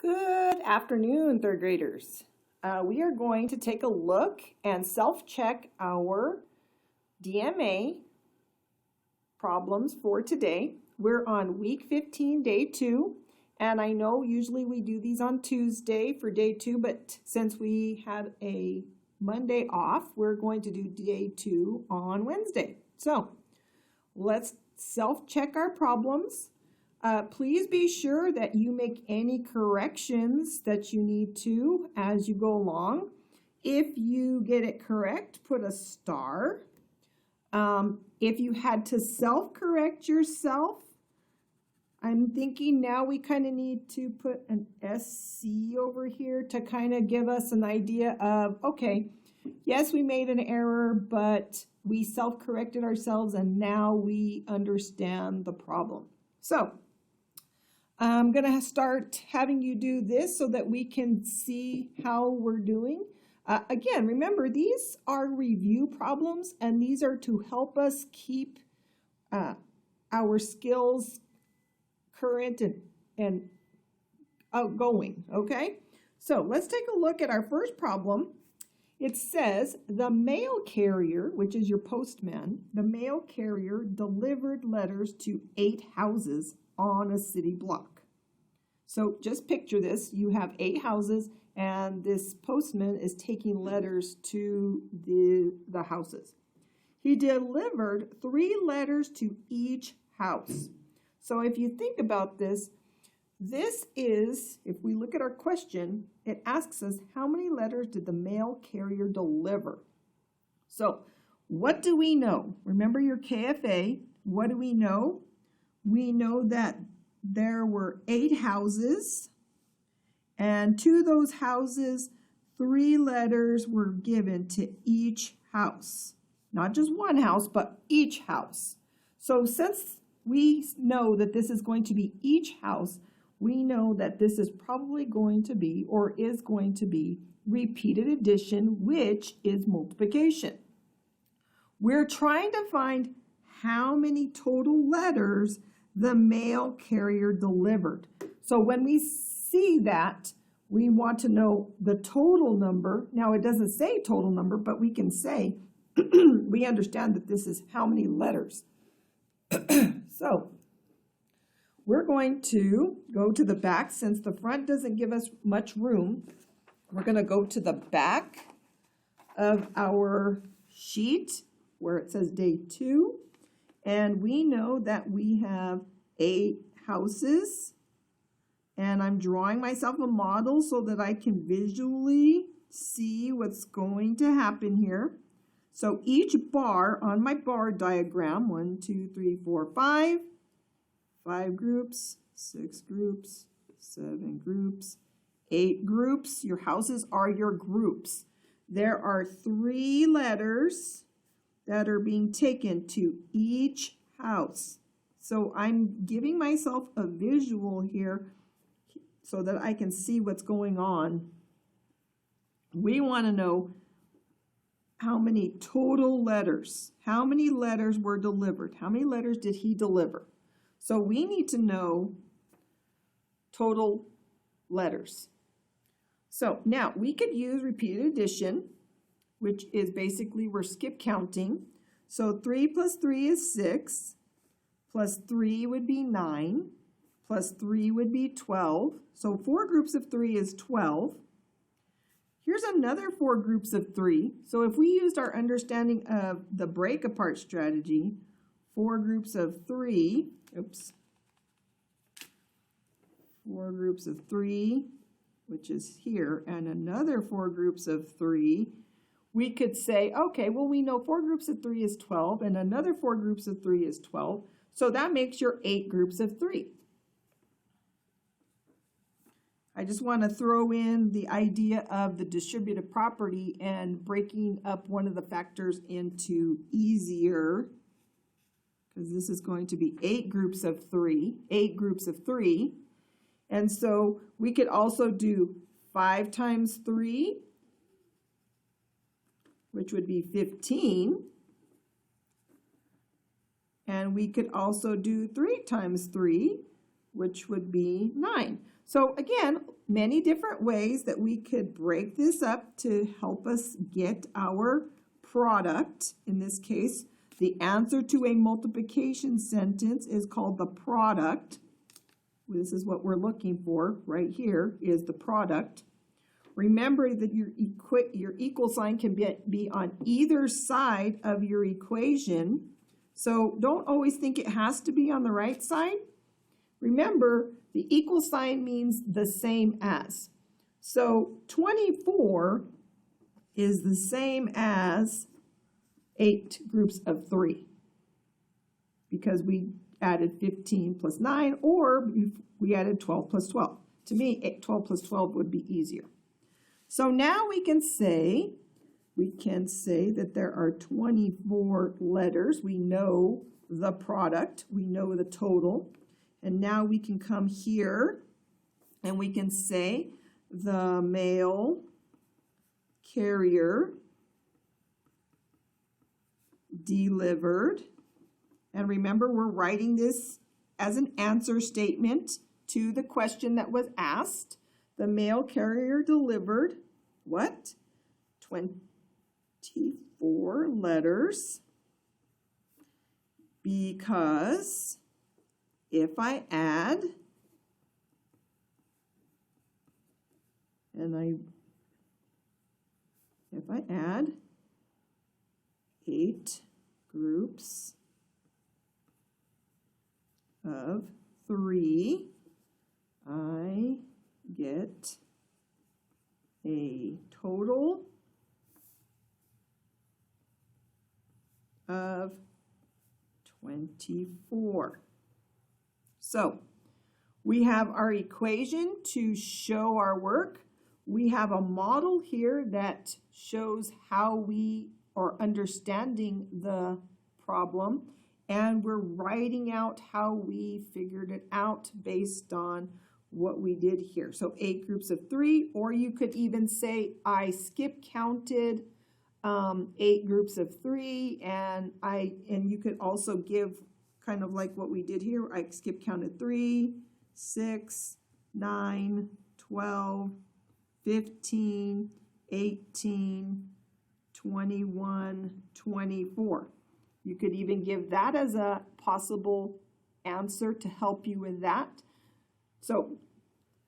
Good afternoon, third graders. We are going to take a look and self-check our DMA problems for today. We're on week 15, day 2, and I know usually we do these on Tuesday for day 2, but since we had a Monday off, we're going to do day 2 on Wednesday. So let's self-check our problems. Please be sure that you make any corrections that you need to as you go along. If you get it correct, put a star. If you had to self-correct yourself, I'm thinking now we kind of need to put an SC over here to kind of give us an idea of, okay, yes, we made an error, but we self-corrected ourselves and now we understand the problem. So I'm going to start having you do this so that we can see how we're doing. Again, remember, these are review problems, and these are to help us keep our skills current and outgoing, okay? So let's take a look at our first problem. It says the mail carrier, which is your postman, the mail carrier delivered letters to 8 houses on a city block. So just picture this. You have 8 houses and this postman is taking letters to the houses. He delivered 3 letters to each house. So if you think about this, this is, if we look at our question, it asks us how many letters did the mail carrier deliver? So what do we know? Remember your KFA. What do we know? We know that there were 8 houses, and to those houses, 3 letters were given to each house. Not just one house, but each house. So since we know that this is going to be each house, we know that this is probably going to be, or is going to be, repeated addition, which is multiplication. We're trying to find how many total letters the mail carrier delivered. So when we see that, we want to know the total number. Now it doesn't say total number, but we can say we understand that this is how many letters. So we're going to go to the back. Since the front doesn't give us much room, we're going to go to the back of our sheet where it says day 2. And we know that we have 8 houses. And I'm drawing myself a model so that I can visually see what's going to happen here. So each bar on my bar diagram, 1, 2, 3, 4, 5. 5 groups, 6 groups, 7 groups, 8 groups. Your houses are your groups. There are 3 letters that are being taken to each house. So I'm giving myself a visual here so that I can see what's going on. We want to know how many total letters, how many letters were delivered, how many letters did he deliver? So we need to know total letters. So now we could use repeated addition, which is basically we're skip counting. So 3 plus 3 is 6, plus 3 would be 9, plus 3 would be 12. So 4 groups of 3 is 12. Here's another 4 groups of 3. So if we used our understanding of the break apart strategy, 4 groups of 3, 4 groups of 3, which is here, and another 4 groups of 3, we could say, okay, well, we know 4 groups of 3 is 12, and another 4 groups of 3 is 12, so that makes your 8 groups of 3. I just want to throw in the idea of the distributive property and breaking up one of the factors into easier, because this is going to be 8 groups of 3, 8 groups of 3. And so we could also do 5 times 3, which would be 15. And we could also do 3 times 3, which would be 9. So again, many different ways that we could break this up to help us get our product. In this case, the answer to a multiplication sentence is called the product. This is what we're looking for right here, is the product. Remember that your equal sign can be on either side of your equation. So don't always think it has to be on the right side. Remember, the equal sign means the same as. So 24 is the same as 8 groups of 3, because we added 15 plus 9, or we added 12 plus 12. To me, 12 plus 12 would be easier. So now we can say that there are 24 letters. We know the product, we know the total, and now we can come here and we can say the mail carrier delivered. And remember, we're writing this as an answer statement to the question that was asked. The mail carrier delivered what? 24 letters, because if I add, if I add 8 groups of 3, I get a total of 24. So we have our equation to show our work. We have a model here that shows how we are understanding the problem, and we're writing out how we figured it out based on what we did here. So 8 groups of 3, or you could even say I skip counted 8 groups of 3, and you could also give kind of like what we did here. I skip counted 3, 6, 9, 12, 15, 18, 21, 24. You could even give that as a possible answer to help you with that. So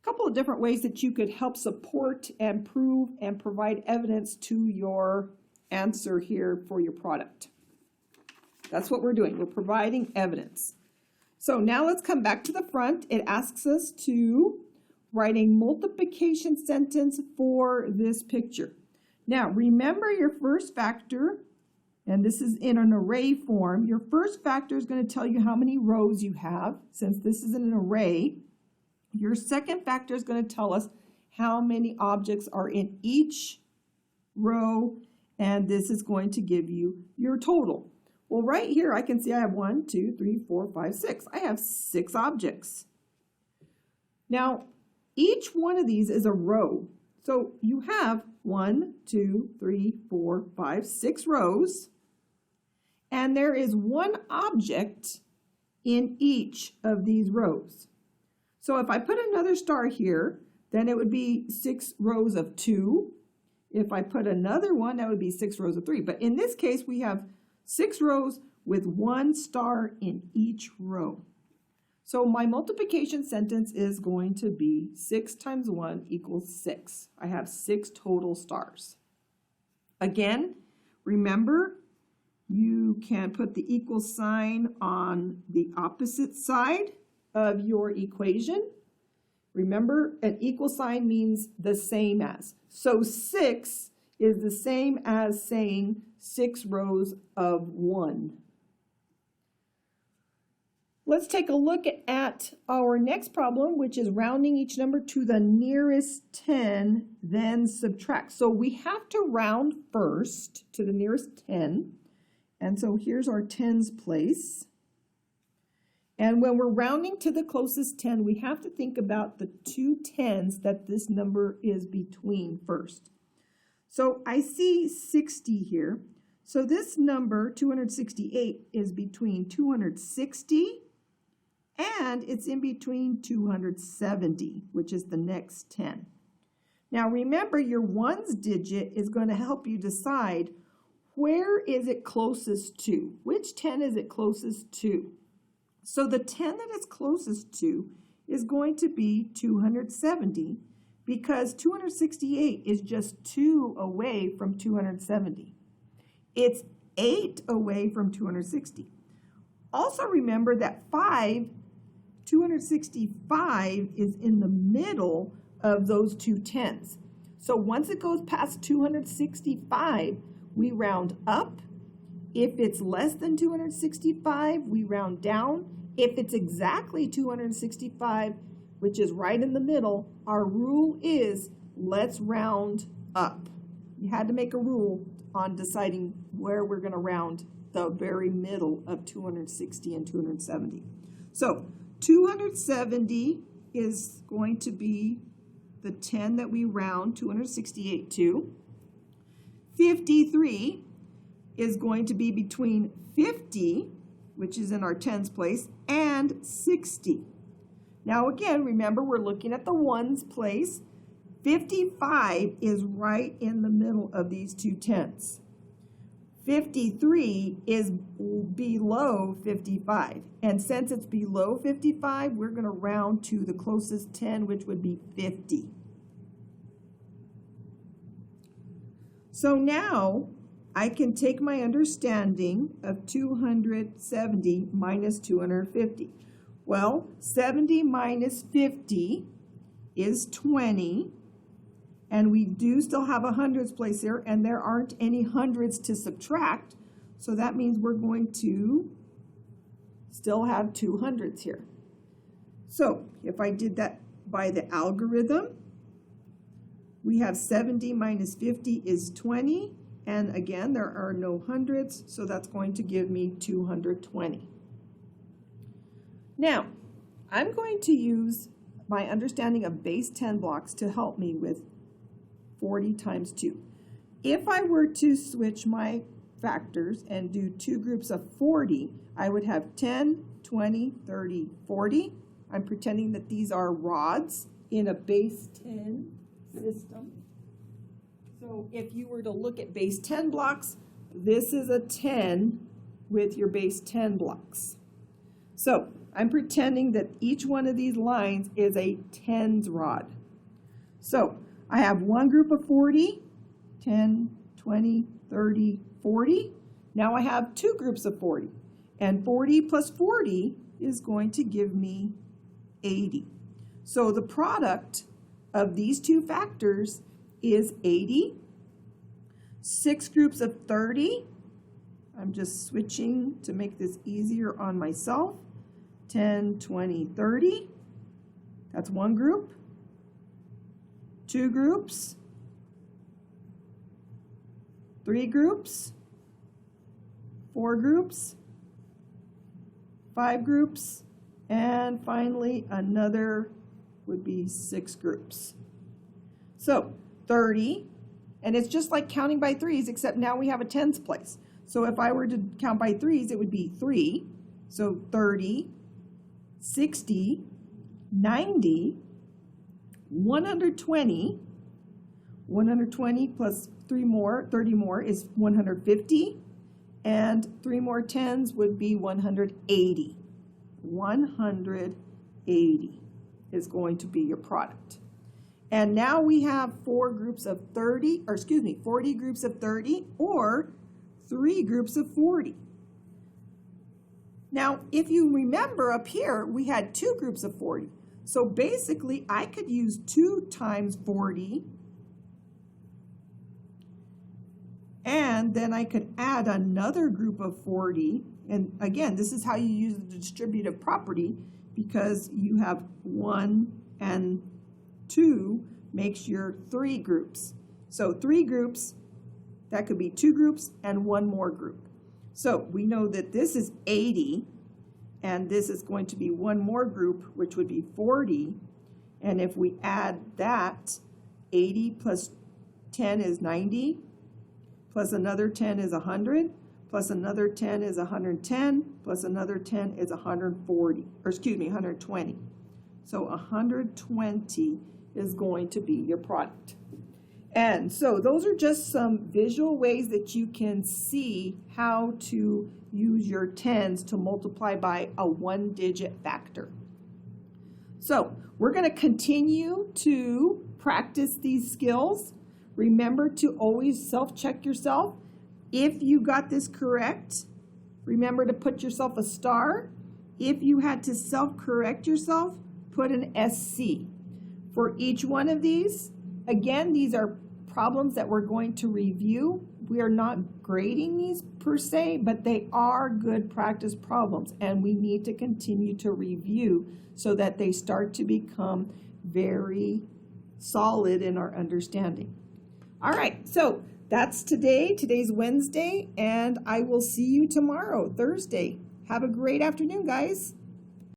a couple of different ways that you could help support and prove and provide evidence to your answer here for your product. That's what we're doing. We're providing evidence. So now let's come back to the front. It asks us to write a multiplication sentence for this picture. Now remember your first factor, and this is in an array form. Your first factor is going to tell you how many rows you have, since this is an array. Your second factor is going to tell us how many objects are in each row, and this is going to give you your total. Well, right here I can see I have 1, 2, 3, 4, 5, 6. I have 6 objects. Now, each one of these is a row. So you have 1, 2, 3, 4, 5, 6 rows, and there is 1 object in each of these rows. So if I put another star here, then it would be 6 rows of 2. If I put another one, that would be 6 rows of 3. But in this case, we have 6 rows with 1 star in each row. So my multiplication sentence is going to be 6 times 1 equals 6. I have 6 total stars. Again, remember, you can put the equal sign on the opposite side of your equation. Remember, an equal sign means the same as. So 6 is the same as saying 6 rows of 1. Let's take a look at our next problem, which is rounding each number to the nearest 10, then subtract. So we have to round first to the nearest 10. And so here's our tens place. And when we're rounding to the closest 10, we have to think about the 2 tens that this number is between first. So I see 60 here. So this number, 268, is between 260 and it's in between 270, which is the next 10. Now remember, your ones digit is going to help you decide where is it closest to? Which 10 is it closest to? So the 10 that it's closest to is going to be 270 because 268 is just 2 away from 270. It's 8 away from 260. Also remember that 265 is in the middle of those two 10s. So once it goes past 265, we round up. If it's less than 265, we round down. If it's exactly 265, which is right in the middle, our rule is let's round up. You had to make a rule on deciding where we're going to round the very middle of 260 and 270. So 270 is going to be the 10 that we round 268 to. 53 is going to be between 50, which is in our tens place, and 60. Now again, remember we're looking at the ones place. 55 is right in the middle of these two tens. 53 is below 55. And since it's below 55, we're going to round to the closest 10, which would be 50. So now I can take my understanding of 270 minus 250. Well, 70 minus 50 is 20. And we do still have a hundreds place here, and there aren't any hundreds to subtract. So that means we're going to still have two hundreds here. So if I did that by the algorithm, we have 70 minus 50 is 20. And again, there are no hundreds, so that's going to give me 220. Now, I'm going to use my understanding of base 10 blocks to help me with 40 times 2. If I were to switch my factors and do two groups of 40, I would have 10, 20, 30, 40. I'm pretending that these are rods in a base 10 system. So if you were to look at base 10 blocks, this is a 10 with your base 10 blocks. So I'm pretending that each one of these lines is a tens rod. So I have one group of 40, 10, 20, 30, 40. Now I have two groups of 40. And 40 plus 40 is going to give me 80. So the product of these two factors is 80. Six groups of 30. I'm just switching to make this easier on myself. 10, 20, 30. That's one group. Two groups, three groups, four groups, five groups, and finally another would be six groups. So 30, and it's just like counting by threes, except now we have a tens place. So if I were to count by threes, it would be 3. So 30, 60, 90, 120, 120 plus 3 more, 30 more is 150, and 3 more tens would be 180. 180 is going to be your product. And now we have 40 groups of 30 or 3 groups of 40. Now, if you remember up here, we had 2 groups of 40. So basically, I could use 2 times 40, and then I could add another group of 40. And again, this is how you use the distributive property, because you have 1 and 2 makes your 3 groups. So 3 groups, that could be 2 groups and 1 more group. So we know that this is 80. And this is going to be 1 more group, which would be 40. And if we add that, 80 plus 10 is 90, plus another 10 is 100, plus another 10 is 110, plus another 10 is 140, or excuse me, 120. So 120 is going to be your product. And so those are just some visual ways that you can see how to use your tens to multiply by a one-digit factor. So we're going to continue to practice these skills. Remember to always self-check yourself. If you got this correct, remember to put yourself a star. If you had to self-correct yourself, put an SC. For each one of these, again, these are problems that we're going to review. We are not grading these per se, but they are good practice problems, and we need to continue to review so that they start to become very solid in our understanding. All right, so that's today. Today's Wednesday, and I will see you tomorrow, Thursday. Have a great afternoon, guys.